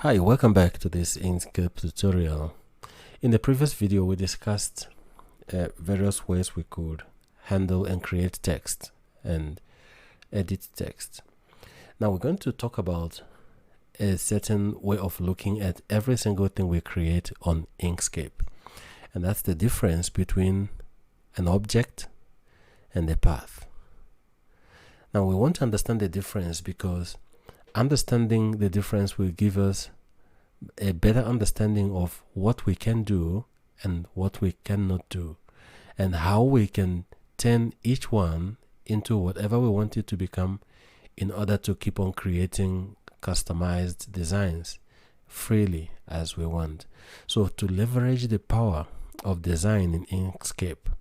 Hi, welcome back to this Inkscape tutorial. In the previous video, we discussed various ways we could handle and create text and edit text. Now we're going to talk about a certain way of looking at every single thing we create on Inkscape. And that's the difference between an object and a path. Now we want to understand the difference because understanding the difference will give us a better understanding of what we can do and what we cannot do, and how we can turn each one into whatever we want it to become in order to keep on creating customized designs freely as we want. So to leverage the power of design in Inkscape,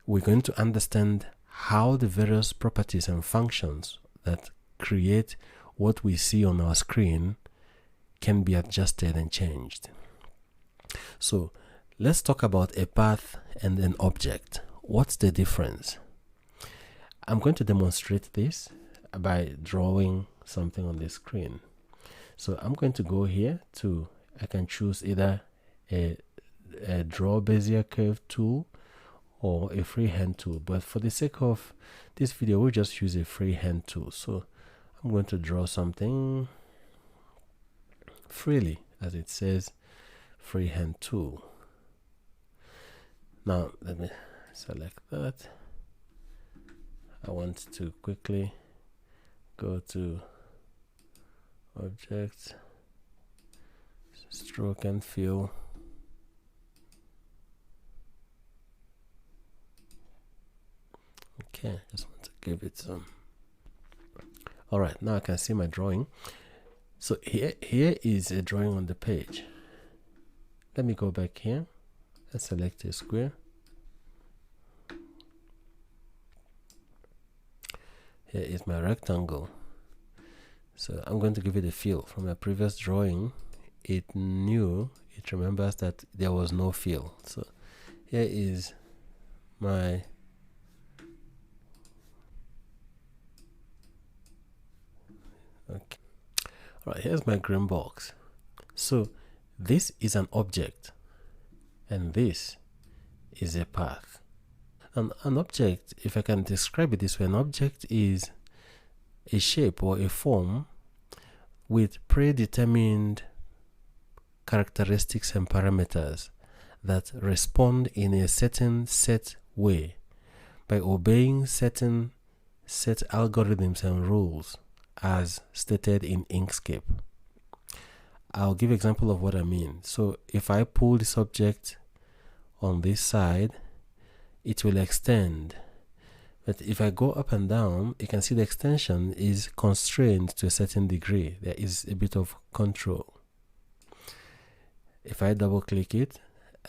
we're going to understand how the various properties and functions that create what we see on our screen can be adjusted and changed. So let's talk about a path and an object. What's the difference? I'm going to demonstrate this by drawing something on the screen. So I'm going to go here to, I can choose either a draw Bezier curve tool or a freehand tool, but for the sake of this video we'll just use a freehand tool. So I'm going to draw something freely, as it says, freehand tool. Now let me select that. I want to quickly go to object, stroke and fill. Okay, just want to give it some. All right, now I can see my drawing. So here is a drawing on the page. Let me go back here and select a square. Here is my rectangle. So I'm going to give it a fill. From my previous drawing, it remembers that there was no fill. So here is my Right, here's my green box. So this is an object and this is a path. And an object, if I can describe it this way, an object is a shape or a form with predetermined characteristics and parameters that respond in a certain set way by obeying certain set algorithms and rules as stated in Inkscape. I'll give an example of what I mean. So if I pull this object on this side, it will extend. But if I go up and down, you can see the extension is constrained to a certain degree. There is a bit of control. If I double click it,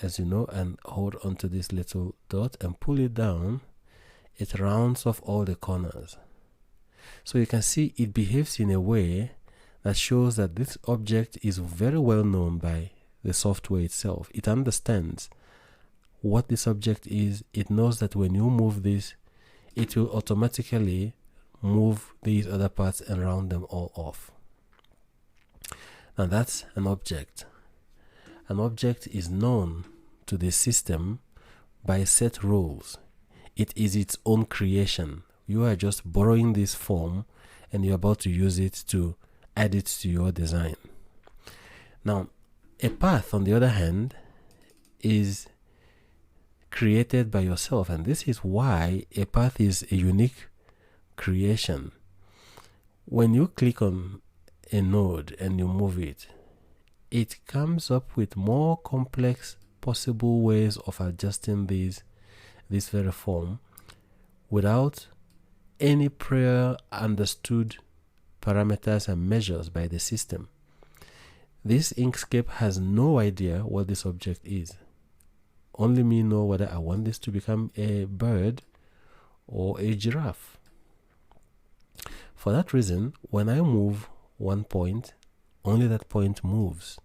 as you know, and hold onto this little dot and pull it down, it rounds off all the corners. So you can see it behaves in a way that shows that this object is very well known by the software itself. It understands what this object is. It knows that when you move this, it will automatically move these other parts and round them all off. Now that's an object. An object is known to the system by set rules. It is its own creation. You are just borrowing this form and you're about to use it to add it to your design. Now, a path, on the other hand, is created by yourself, and this is why a path is a unique creation. When you click on a node and you move it, it comes up with more complex possible ways of adjusting this very form without any prior understood parameters and measures by the system. This Inkscape has no idea what this object is. Only me know whether I want this to become a bird or a giraffe. For that reason, when I move one point, only that point moves.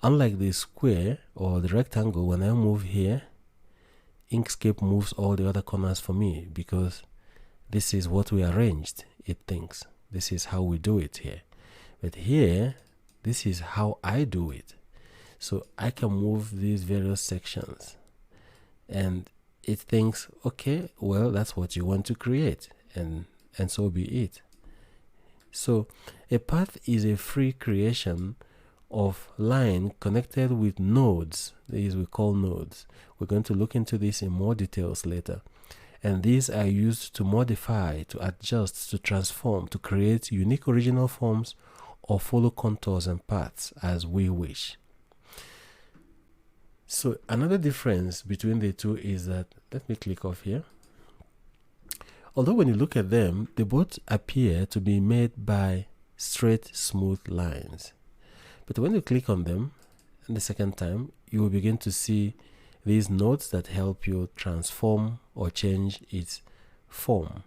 Unlike the square or the rectangle, when I move here, Inkscape moves all the other corners for me because this is what we arranged, it thinks. This is how we do it here. But here, This is how I do it. So I can move these various sections, and it thinks, okay, well, that's what you want to create, and so be it. So a path is a free creation of line connected with nodes. These we call nodes. We're going to look into this in more details later. And these are used to modify, to adjust, to transform, to create unique original forms or follow contours and paths as we wish. So another difference between the two is that, let me click off here. Although when you look at them, they both appear to be made by straight, smooth lines. But when you click on them, and the second time, you will begin to see these nodes that help you transform or change its form.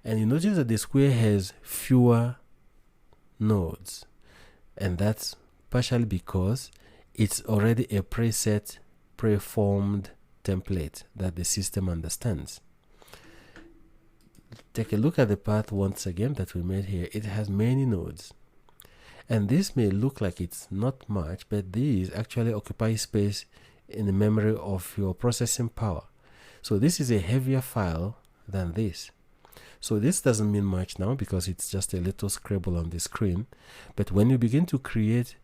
And you notice that the square has fewer nodes, and that's partially because it's already a preset, preformed template that the system understands. Take a look at the path once again that we made here. It has many nodes, and this may look like it's not much, but these actually occupy space in the memory of your processing power. So this is a heavier file than this. So this doesn't mean much now because it's just a little scribble on the screen, but when you begin to create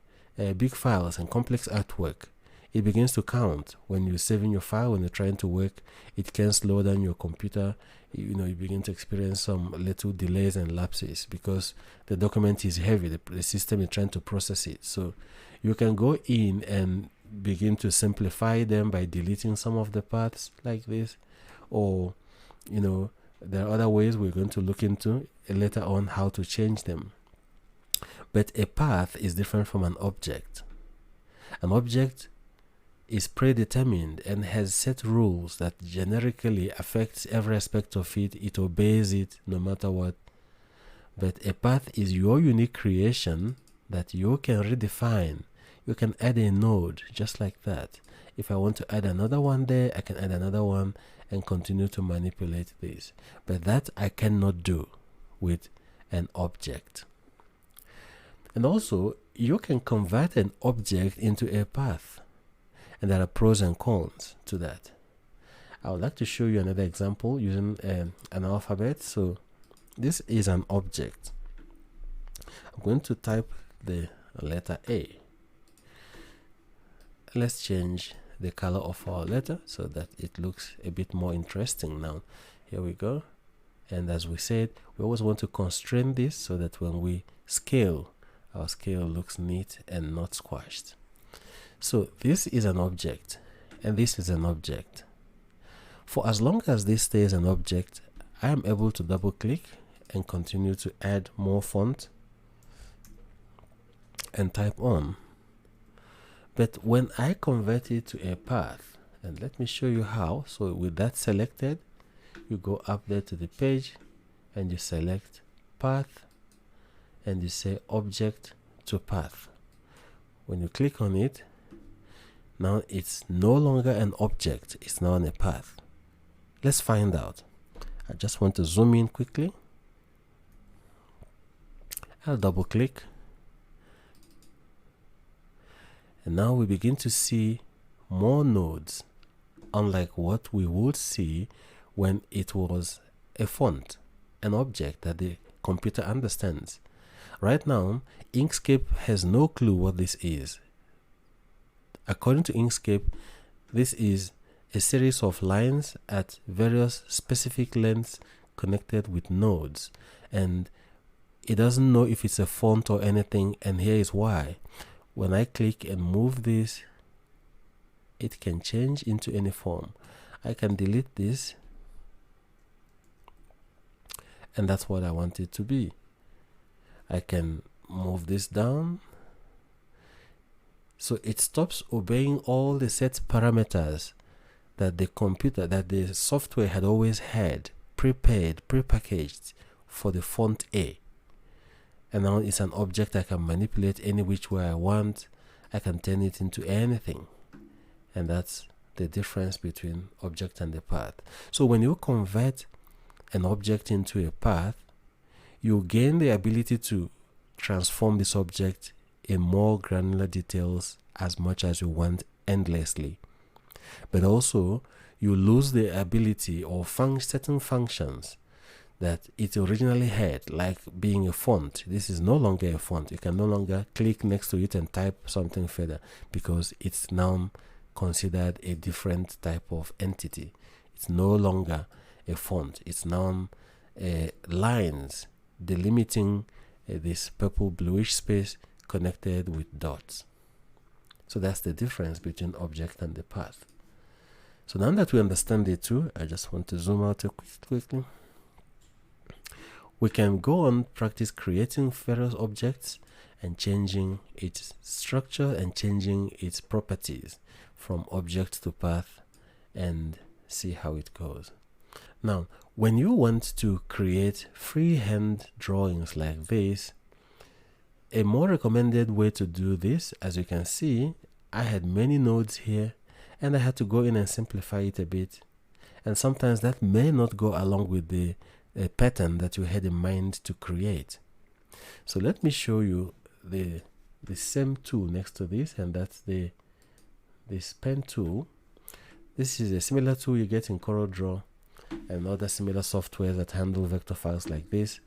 big files and complex artwork, it begins to count. When you're saving your file, when you're trying to work, it can slow down your computer. You begin to experience some little delays and lapses because the document is heavy. The system is trying to process it. So you can go in and begin to simplify them by deleting some of the paths like this, or there are other ways we're going to look into later on how to change them. But a path is different from an object. An object is predetermined and has set rules that generically affects every aspect of it. It obeys it no matter what. But a path is your unique creation that you can redefine. You can add a node just like that. If I want to add another one there, I can add another one and continue to manipulate this. But that I cannot do with an object. And also, you can convert an object into a path. And there are pros and cons to that. I would like to show you another example using an alphabet. So this is an object. I'm going to type the letter A. Let's change the color of our letter so that it looks a bit more interesting now. Here we go. And as we said, we always want to constrain this so that when we scale, our scale looks neat and not squashed. So this is an object and this is an object. For as long as this stays an object, I am able to double click and continue to add more font and type on. But when I convert it to a path, and let me show you how. So with that selected, you go up there to the page and you select path and you say object to path. When you click on it, now it's no longer an object, it's now a path. Let's find out. I just want to zoom in quickly. I'll double click. And now we begin to see more nodes, unlike what we would see when it was a font, an object that the computer understands. Right now, Inkscape has no clue what this is. According to Inkscape, this is a series of lines at various specific lengths connected with nodes, and it doesn't know if it's a font or anything, and here is why. When I click and move this, it can change into any form. I can delete this, and that's what I want it to be. I can move this down. So it stops obeying all the set parameters that the software had always had, prepared, prepackaged for the font A. And now it's an object I can manipulate any which way I want. I can turn it into anything. And that's the difference between object and the path. So when you convert an object into a path, you gain the ability to transform this object in more granular details as much as you want endlessly. But also, you lose the ability or certain functions that it originally had, like being a font. This is no longer a font. You can no longer click next to it and type something further because it's now considered a different type of entity. It's no longer a font. It's now lines delimiting this purple bluish space connected with dots. So that's the difference between object and the path. So now that we understand the two, I just want to zoom out quickly. We can go on practice creating various objects and changing its structure and changing its properties from object to path and see how it goes. Now, when you want to create freehand drawings like this, a more recommended way to do this, as you can see, I had many nodes here and I had to go in and simplify it a bit. And sometimes that may not go along with the pattern that you had in mind to create. So let me show you the same tool next to this, and that's this pen tool. This is a similar tool you get in CorelDRAW and other similar software that handle vector files like this.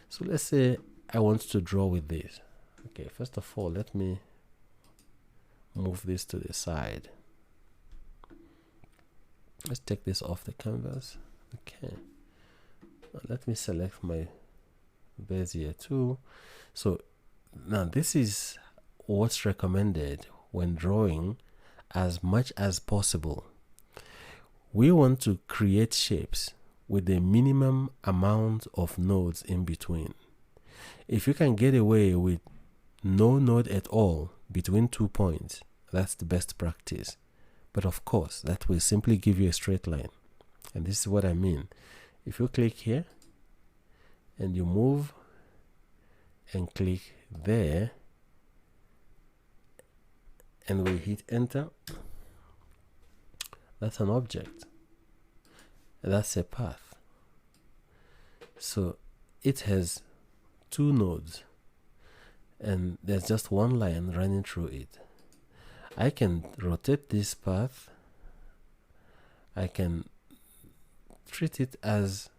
So let's say I want to draw with this. Okay, first of all, let me move this to the side. Let's take this off the canvas. Okay, now let me select my Bezier tool. So now this is what's recommended when drawing as much as possible. We want to create shapes with the minimum amount of nodes in between. If you can get away with no node at all between 2 points, that's the best practice. But of course, that will simply give you a straight line. And this is what I mean. If you click here and you move and click there and we hit enter, that's an object. That's a path. So it has 2 nodes and there's just one line running through it. I can rotate this path. I can treat it as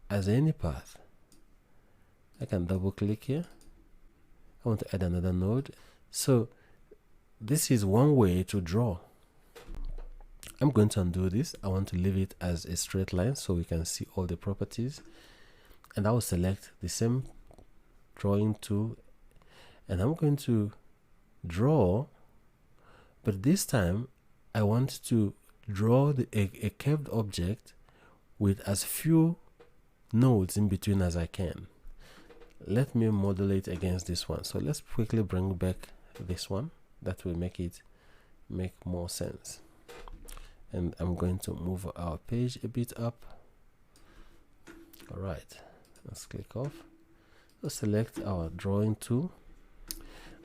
any path. I can double click here. I want to add another node. So this is one way to draw. I'm going to undo this. I want to leave it as a straight line so we can see all the properties. And I will select the same drawing tool and I'm going to draw, but this time I want to draw a curved object with as few nodes in between as I can. Let me modulate against this one. So let's quickly bring back this one. That will make it make more sense. And I'm going to move our page a bit up. All right, let's click off. Let's select our drawing tool.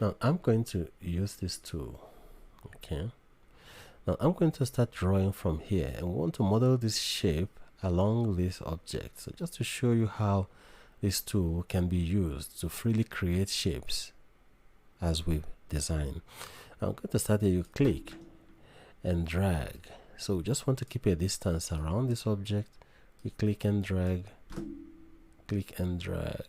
Now I'm going to use this tool. Okay. Now I'm going to start drawing from here and we want to model this shape along this object. So just to show you how this tool can be used to freely create shapes as we design. I'm going to start here. You click and drag. So we just want to keep a distance around this object. We click and drag, click and drag.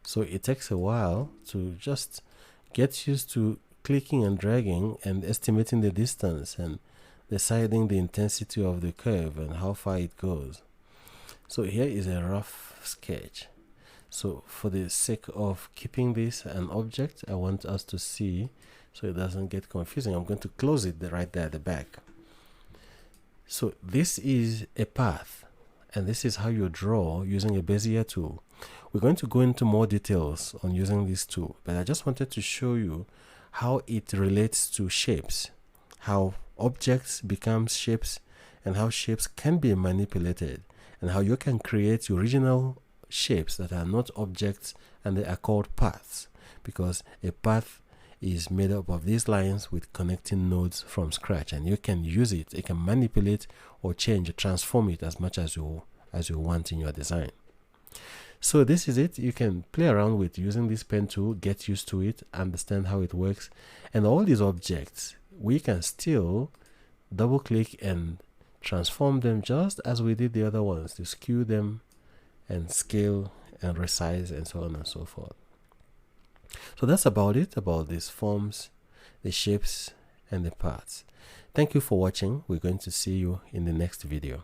So it takes a while to just get used to clicking and dragging and estimating the distance and deciding the intensity of the curve and how far it goes. So here is a rough sketch. So for the sake of keeping this an object, I want us to see so it doesn't get confusing. I'm going to close it right there at the back. So this is a path and this is how you draw using a Bezier tool. We're going to go into more details on using this tool, but I just wanted to show you how it relates to shapes, how objects become shapes, and how shapes can be manipulated, and how you can create original shapes that are not objects, and they are called paths, because a path is made up of these lines with connecting nodes from scratch, and you can use it, you can manipulate or change or transform it as much as you want in your design. So this is it. You can play around with using this pen tool, get used to it, understand how it works, and all these objects we can still double click and transform them just as we did the other ones, to skew them and scale and resize and so on and so forth. So that's about it, about these forms, the shapes, and the parts. Thank you for watching. We're going to see you in the next video.